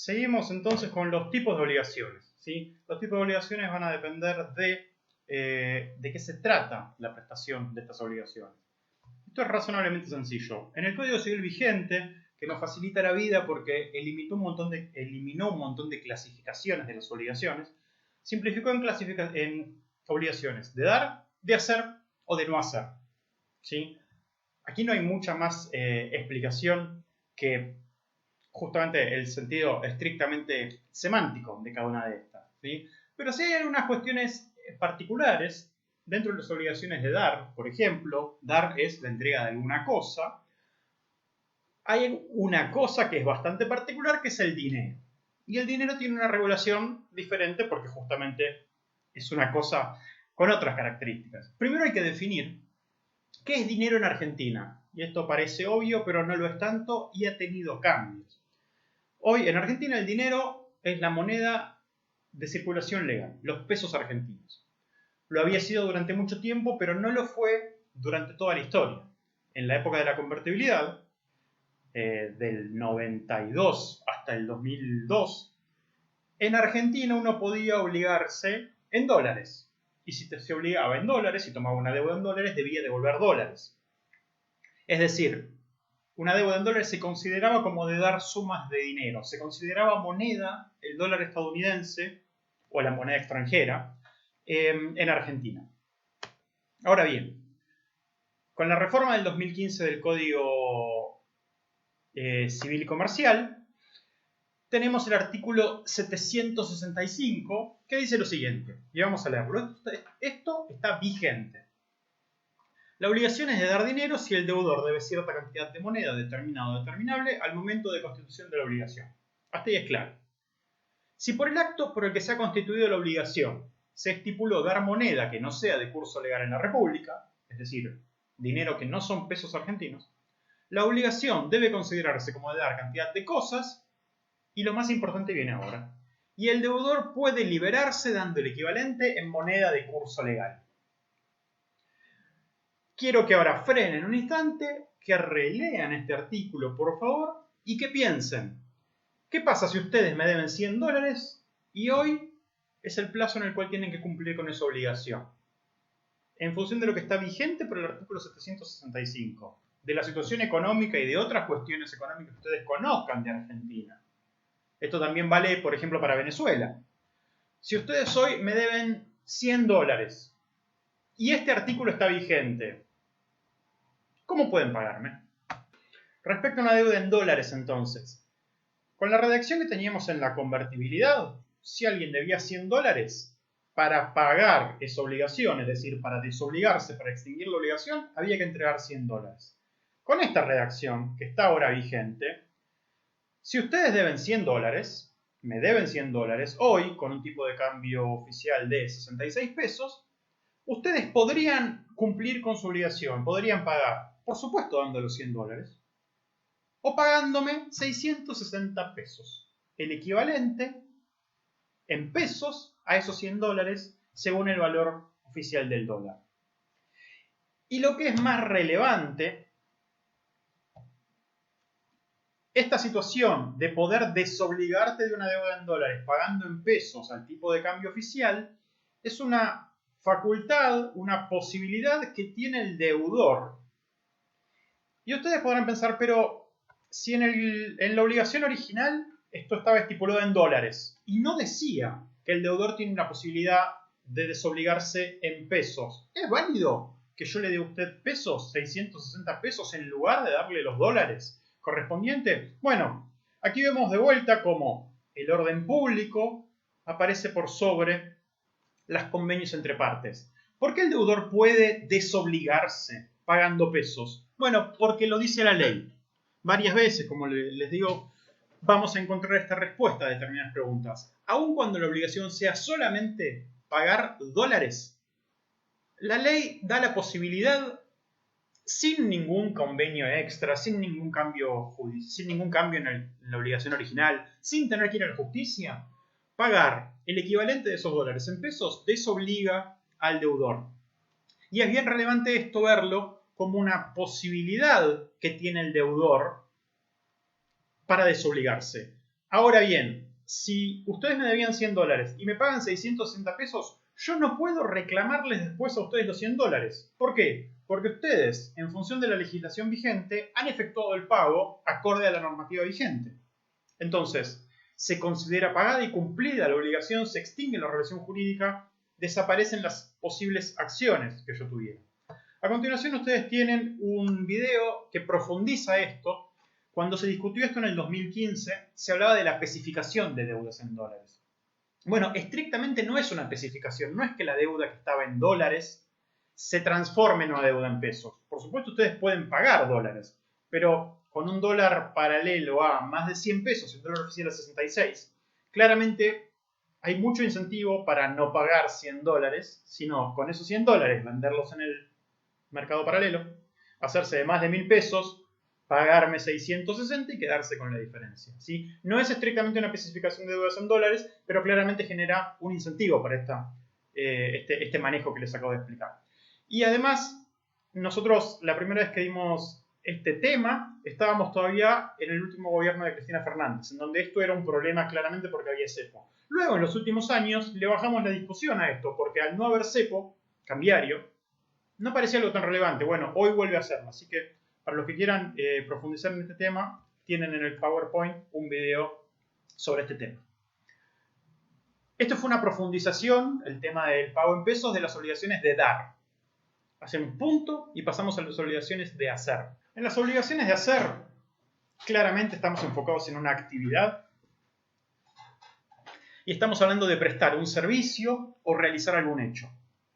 seguimos entonces con los tipos de obligaciones, ¿sí? Los tipos de obligaciones van a depender de qué se trata la prestación de estas obligaciones. Esto es razonablemente sencillo. En el Código Civil vigente, que nos facilita la vida porque eliminó un montón de clasificaciones de las obligaciones, simplificó en obligaciones de dar, de hacer o de no hacer, ¿sí? Aquí no hay mucha más explicación que justamente el sentido estrictamente semántico de cada una de estas, ¿sí? Pero sí hay algunas cuestiones particulares dentro de las obligaciones de dar. Por ejemplo, dar es la entrega de alguna cosa. Hay una cosa que es bastante particular, que es el dinero. Y el dinero tiene una regulación diferente porque justamente es una cosa con otras características. Primero hay que definir qué es dinero en Argentina. Y esto parece obvio, pero no lo es tanto y ha tenido cambios. Hoy en Argentina el dinero es la moneda de circulación legal, los pesos argentinos. Lo había sido durante mucho tiempo, pero no lo fue durante toda la historia. En la época de la convertibilidad, del 92 hasta el 2002, en Argentina uno podía obligarse en dólares. Y si se obligaba en dólares, si tomaba una deuda en dólares, debía devolver dólares. Es decir, una deuda en dólares se consideraba como de dar sumas de dinero. Se consideraba moneda el dólar estadounidense o la moneda extranjera en Argentina. Ahora bien, con la reforma del 2015 del Código Civil y Comercial, tenemos el artículo 765 que dice lo siguiente, y vamos a leerlo. Esto está vigente. La obligación es de dar dinero si el deudor debe cierta cantidad de moneda determinada o determinable al momento de constitución de la obligación. Hasta ahí es claro. Si por el acto por el que se ha constituido la obligación se estipuló dar moneda que no sea de curso legal en la República, es decir, dinero que no son pesos argentinos, la obligación debe considerarse como de dar cantidad de cosas, y lo más importante viene ahora, y el deudor puede liberarse dando el equivalente en moneda de curso legal. Quiero que ahora frenen un instante, que relean este artículo, por favor, y que piensen, ¿qué pasa si ustedes me deben 100 dólares y hoy es el plazo en el cual tienen que cumplir con esa obligación? En función de lo que está vigente por el artículo 765, de la situación económica y de otras cuestiones económicas que ustedes conozcan de Argentina. Esto también vale, por ejemplo, para Venezuela. Si ustedes hoy me deben 100 dólares y este artículo está vigente, ¿cómo pueden pagarme? Respecto a una deuda en dólares, entonces, con la redacción que teníamos en la convertibilidad, si alguien debía 100 dólares, para pagar esa obligación, es decir, para desobligarse, para extinguir la obligación, había que entregar 100 dólares. Con esta redacción, que está ahora vigente, si ustedes deben 100 dólares, me deben 100 dólares, hoy, con un tipo de cambio oficial de 66 pesos, ustedes podrían cumplir con su obligación, podrían pagar, por supuesto dando los 100 dólares, o pagándome 660 pesos, el equivalente en pesos a esos 100 dólares según el valor oficial del dólar. Y lo que es más relevante, esta situación de poder desobligarte de una deuda en dólares pagando en pesos al tipo de cambio oficial es una facultad, una posibilidad que tiene el deudor. Y ustedes podrán pensar, pero si en la obligación original esto estaba estipulado en dólares y no decía que el deudor tiene la posibilidad de desobligarse en pesos, ¿es válido que yo le dé a usted pesos, 660 pesos, en lugar de darle los dólares correspondientes? Bueno, aquí vemos de vuelta cómo el orden público aparece por sobre los convenios entre partes. ¿Por qué el deudor puede desobligarse pagando pesos? Bueno, porque lo dice la ley. Varias veces, como les digo, vamos a encontrar esta respuesta a determinadas preguntas. Aun cuando la obligación sea solamente pagar dólares, la ley da la posibilidad, sin ningún convenio extra, sin ningún cambio en la obligación original, sin tener que ir a la justicia, pagar el equivalente de esos dólares en pesos desobliga al deudor. Y es bien relevante esto verlo como una posibilidad que tiene el deudor para desobligarse. Ahora bien, si ustedes me debían 100 dólares y me pagan 660 pesos, yo no puedo reclamarles después a ustedes los 100 dólares. ¿Por qué? Porque ustedes, en función de la legislación vigente, han efectuado el pago acorde a la normativa vigente. Entonces, se considera pagada y cumplida la obligación, se extingue la relación jurídica, desaparecen las posibles acciones que yo tuviera. A continuación, ustedes tienen un video que profundiza esto. Cuando se discutió esto en el 2015, se hablaba de la especificación de deudas en dólares. Bueno, estrictamente no es una especificación, no es que la deuda que estaba en dólares se transforme en una deuda en pesos. Por supuesto, ustedes pueden pagar dólares, pero con un dólar paralelo a más de 100 pesos, el dólar oficial a 66, claramente hay mucho incentivo para no pagar 100 dólares, sino con esos 100 dólares venderlos en el mercado paralelo, hacerse de más de 1000 pesos, pagarme 660 y quedarse con la diferencia, ¿sí? No es estrictamente una especificación de deudas en dólares, pero claramente genera un incentivo para este manejo que les acabo de explicar. Y además, nosotros la primera vez que dimos este tema, estábamos todavía en el último gobierno de Cristina Fernández, en donde esto era un problema claramente porque había cepo. Luego, en los últimos años, le bajamos la discusión a esto, porque al no haber cepo cambiario, no parecía algo tan relevante. Bueno, hoy vuelve a serlo, así que para los que quieran profundizar en este tema, tienen en el PowerPoint un video sobre este tema. Esto fue una profundización, el tema del pago en pesos, de las obligaciones de dar. Hacemos punto y pasamos a las obligaciones de hacer. En las obligaciones de hacer, claramente estamos enfocados en una actividad y estamos hablando de prestar un servicio o realizar algún hecho.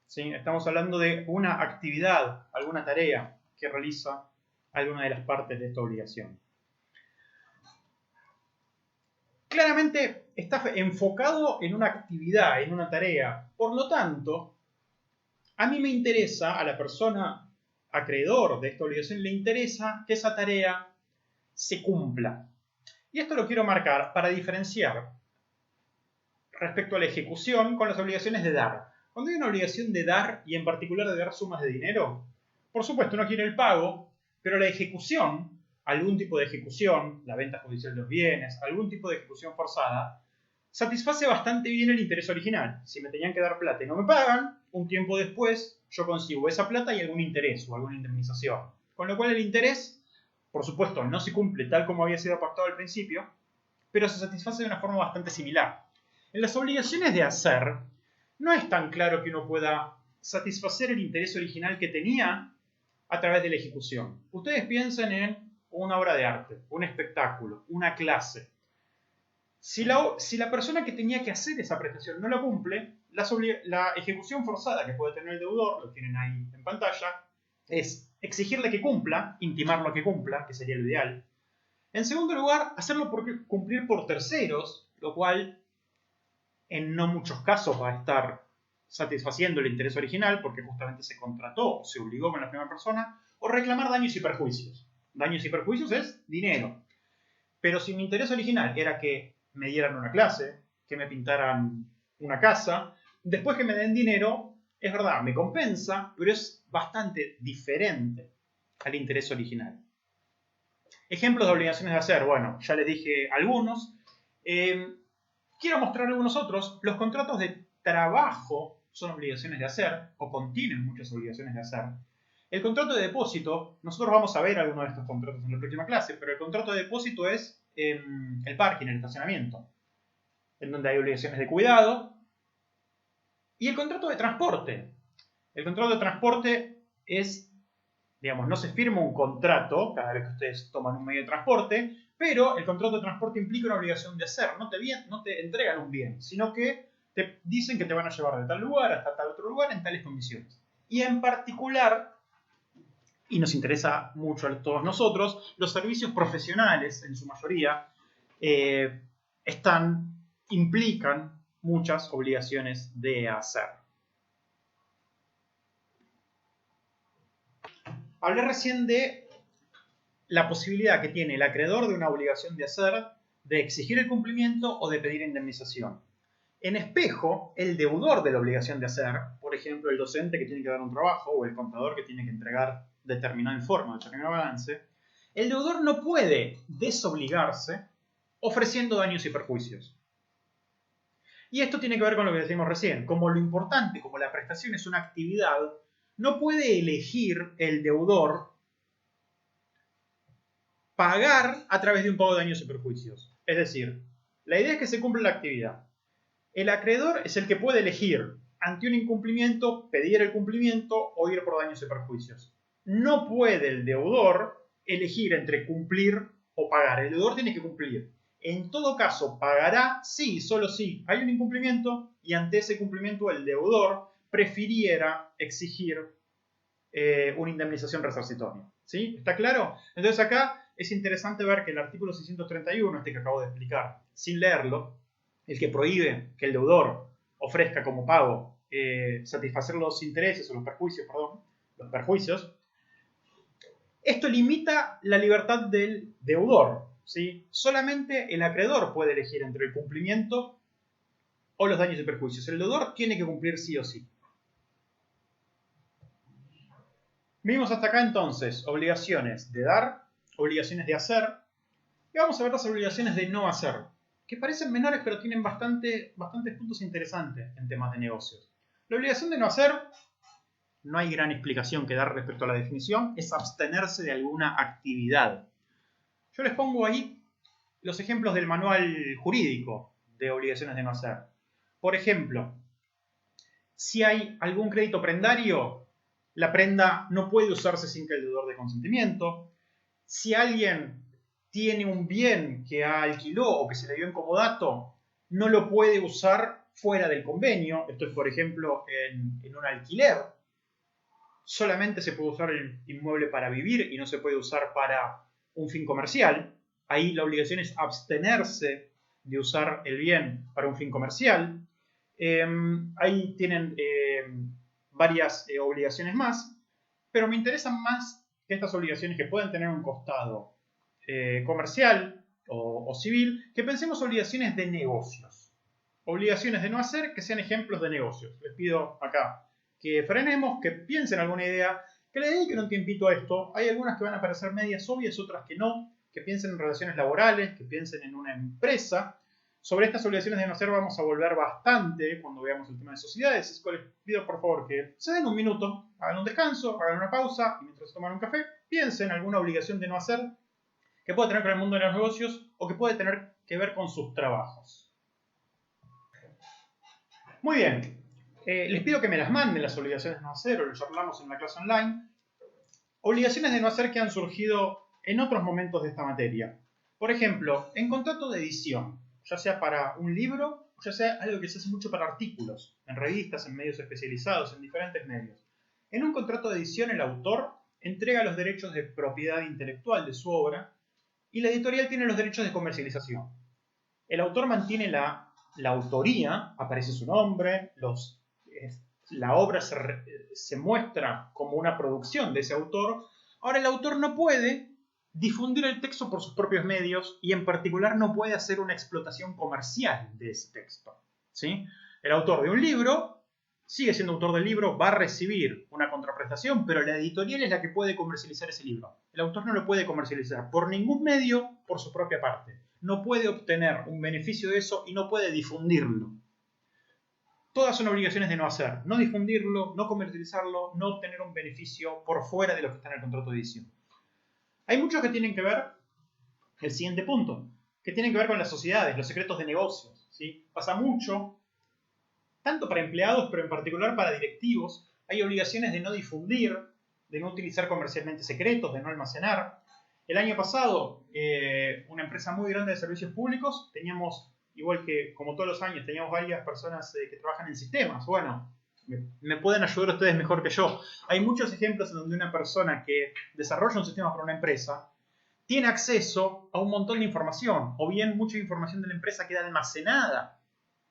¿Sí? Estamos hablando de una actividad, alguna tarea que realiza alguna de las partes de esta obligación. Claramente está enfocado en una actividad, en una tarea. Por lo tanto, a mí me interesa, a la persona acreedor de esta obligación, le interesa que esa tarea se cumpla. Y esto lo quiero marcar para diferenciar respecto a la ejecución con las obligaciones de dar. Cuando hay una obligación de dar, y en particular de dar sumas de dinero, por supuesto uno quiere el pago, pero la ejecución, algún tipo de ejecución, la venta judicial de los bienes, algún tipo de ejecución forzada, satisface bastante bien el interés original. Si me tenían que dar plata y no me pagan, un tiempo después yo consigo esa plata y algún interés o alguna indemnización. Con lo cual el interés, por supuesto, no se cumple tal como había sido pactado al principio, pero se satisface de una forma bastante similar. En las obligaciones de hacer, no es tan claro que uno pueda satisfacer el interés original que tenía a través de la ejecución. Ustedes piensen en una obra de arte, un espectáculo, una clase. Si la persona que tenía que hacer esa prestación no la cumple, la ejecución forzada que puede tener el deudor, lo tienen ahí en pantalla, es exigirle que cumpla, intimarlo a que cumpla, que sería lo ideal. En segundo lugar, hacerlo cumplir por terceros, lo cual en no muchos casos va a estar satisfaciendo el interés original porque justamente se contrató, se obligó con la primera persona, o reclamar daños y perjuicios. Daños y perjuicios es dinero. Pero si mi interés original era que me dieran una clase, que me pintaran una casa, después que me den dinero, es verdad, me compensa, pero es bastante diferente al interés original. Ejemplos de obligaciones de hacer, bueno, ya les dije algunos. Quiero mostrar algunos otros. Los contratos de trabajo son obligaciones de hacer, o contienen muchas obligaciones de hacer. El contrato de depósito, nosotros vamos a ver algunos de estos contratos en la próxima clase, pero el contrato de depósito es el parking, el estacionamiento, en donde hay obligaciones de cuidado. Y el contrato de transporte. El contrato de transporte es, digamos, no se firma un contrato cada vez que ustedes toman un medio de transporte, pero el contrato de transporte implica una obligación de hacer. No te entregan un bien, sino que te dicen que te van a llevar de tal lugar hasta tal otro lugar en tales condiciones. Y en particular, y nos interesa mucho a todos nosotros, los servicios profesionales, en su mayoría, implican muchas obligaciones de hacer. Hablé recién de la posibilidad que tiene el acreedor de una obligación de hacer, de exigir el cumplimiento o de pedir indemnización. En espejo, el deudor de la obligación de hacer, por ejemplo, el docente que tiene que dar un trabajo o el contador que tiene que entregar determinado informe o determinado balance, el deudor no puede desobligarse ofreciendo daños y perjuicios. Y esto tiene que ver con lo que decimos recién. Como lo importante, como la prestación es una actividad, no puede elegir el deudor pagar a través de un pago de daños y perjuicios. Es decir, la idea es que se cumpla la actividad. El acreedor es el que puede elegir ante un incumplimiento, pedir el cumplimiento o ir por daños y perjuicios. No puede el deudor elegir entre cumplir o pagar. El deudor tiene que cumplir. En todo caso, pagará si, solo si hay un incumplimiento y ante ese cumplimiento el deudor prefiriera exigir una indemnización resarcitoria. ¿Sí? ¿Está claro? Entonces acá es interesante ver que el artículo 631, este que acabo de explicar, sin leerlo, el que prohíbe que el deudor ofrezca como pago satisfacer los intereses o los perjuicios, esto limita la libertad del deudor. ¿Sí? Solamente el acreedor puede elegir entre el cumplimiento o los daños y perjuicios. El deudor tiene que cumplir sí o sí. Vimos hasta acá entonces obligaciones de dar, obligaciones de hacer, y vamos a ver las obligaciones de no hacer, que parecen menores pero tienen bastantes puntos interesantes en temas de negocios. La obligación de no hacer, no hay gran explicación que dar respecto a la definición, es abstenerse de alguna actividad. Yo les pongo ahí los ejemplos del manual jurídico de obligaciones de no hacer. Por ejemplo, si hay algún crédito prendario, la prenda no puede usarse sin que el deudor dé consentimiento. Si alguien tiene un bien que alquiló o que se le dio en comodato, no lo puede usar fuera del convenio. Esto es, por ejemplo, en un alquiler. Solamente se puede usar el inmueble para vivir y no se puede usar para un fin comercial. Ahí la obligación es abstenerse de usar el bien para un fin comercial. Ahí tienen varias obligaciones más, pero me interesan más que estas obligaciones que pueden tener un costado comercial o civil, que pensemos obligaciones de negocios. Obligaciones de no hacer que sean ejemplos de negocios. Les pido acá que frenemos, que piensen alguna idea, que le dediquen un tiempito a esto. Hay algunas que van a parecer medias obvias, otras que no, que piensen en relaciones laborales, que piensen en una empresa. Sobre estas obligaciones de no hacer vamos a volver bastante cuando veamos el tema de sociedades, así que les pido por favor que se den un minuto, hagan un descanso, hagan una pausa y mientras se toman un café, piensen en alguna obligación de no hacer que puede tener con el mundo de los negocios o que puede tener que ver con sus trabajos. Muy bien, les pido que me las manden las obligaciones de no hacer o lo charlamos en la clase online. Obligaciones de no hacer que han surgido en otros momentos de esta materia. Por ejemplo, en contrato de edición, ya sea para un libro o ya sea algo que se hace mucho para artículos, en revistas, en medios especializados, en diferentes medios. En un contrato de edición el autor entrega los derechos de propiedad intelectual de su obra y la editorial tiene los derechos de comercialización. El autor mantiene la autoría, aparece su nombre, la obra se muestra como una producción de ese autor. Ahora el autor no puede difundir el texto por sus propios medios y en particular no puede hacer una explotación comercial de ese texto. ¿Sí? El autor de un libro sigue siendo autor del libro, va a recibir una contraprestación, pero la editorial es la que puede comercializar ese libro. El autor no lo puede comercializar por ningún medio por su propia parte. No puede obtener un beneficio de eso y no puede difundirlo. Todas son obligaciones de no hacer, no difundirlo, no comercializarlo, no obtener un beneficio por fuera de lo que está en el contrato de edición. Hay muchos que tienen que ver, el siguiente punto, que tienen que ver con las sociedades, los secretos de negocios. ¿Sí? Pasa mucho, tanto para empleados, pero en particular para directivos. Hay obligaciones de no difundir, de no utilizar comercialmente secretos, de no almacenar. El año pasado, una empresa muy grande de servicios públicos, teníamos, igual que como todos los años, teníamos varias personas que trabajan en sistemas. Bueno, me pueden ayudar ustedes mejor que yo. Hay muchos ejemplos en donde una persona que desarrolla un sistema para una empresa tiene acceso a un montón de información, o bien mucha información de la empresa queda almacenada.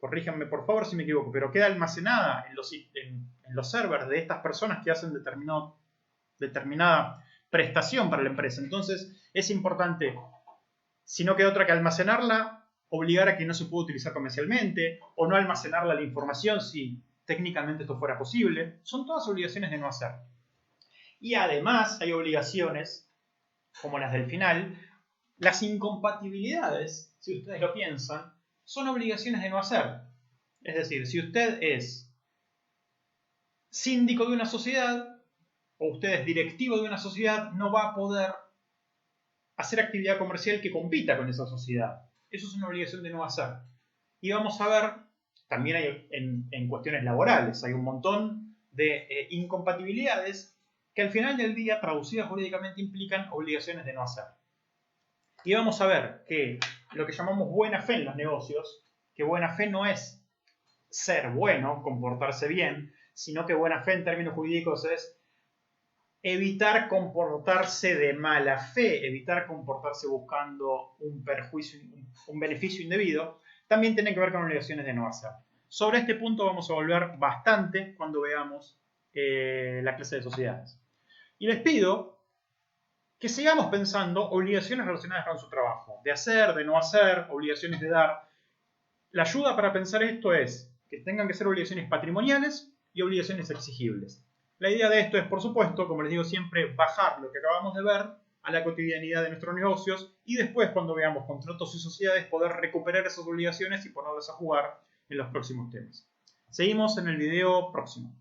Corríjanme por favor si me equivoco, pero queda almacenada en los servers de estas personas que hacen determinada prestación para la empresa. Entonces es importante, si no queda otra que almacenarla, obligar a que no se pueda utilizar comercialmente, o no almacenarla la información si técnicamente esto fuera posible. Son todas obligaciones de no hacer. Y además hay obligaciones, como las del final, las incompatibilidades, si ustedes lo piensan, son obligaciones de no hacer. Es decir, si usted es síndico de una sociedad o usted es directivo de una sociedad, no va a poder hacer actividad comercial que compita con esa sociedad. Eso es una obligación de no hacer. Y vamos a ver, también hay en cuestiones laborales, hay un montón de incompatibilidades que al final del día, traducidas jurídicamente, implican obligaciones de no hacer. Y vamos a ver que lo que llamamos buena fe en los negocios, que buena fe no es ser bueno, comportarse bien, sino que buena fe en términos jurídicos es evitar comportarse de mala fe, evitar comportarse buscando un perjuicio, un beneficio indebido, también tiene que ver con obligaciones de no hacer. Sobre este punto vamos a volver bastante cuando veamos la clase de sociedades. Y les pido que sigamos pensando obligaciones relacionadas con su trabajo, de hacer, de no hacer, obligaciones de dar. La ayuda para pensar esto es que tengan que ser obligaciones patrimoniales y obligaciones exigibles. La idea de esto es, por supuesto, como les digo siempre, bajar lo que acabamos de ver a la cotidianidad de nuestros negocios y después, cuando veamos contratos y sociedades, poder recuperar esas obligaciones y ponerlas a jugar en los próximos temas. Seguimos en el video próximo.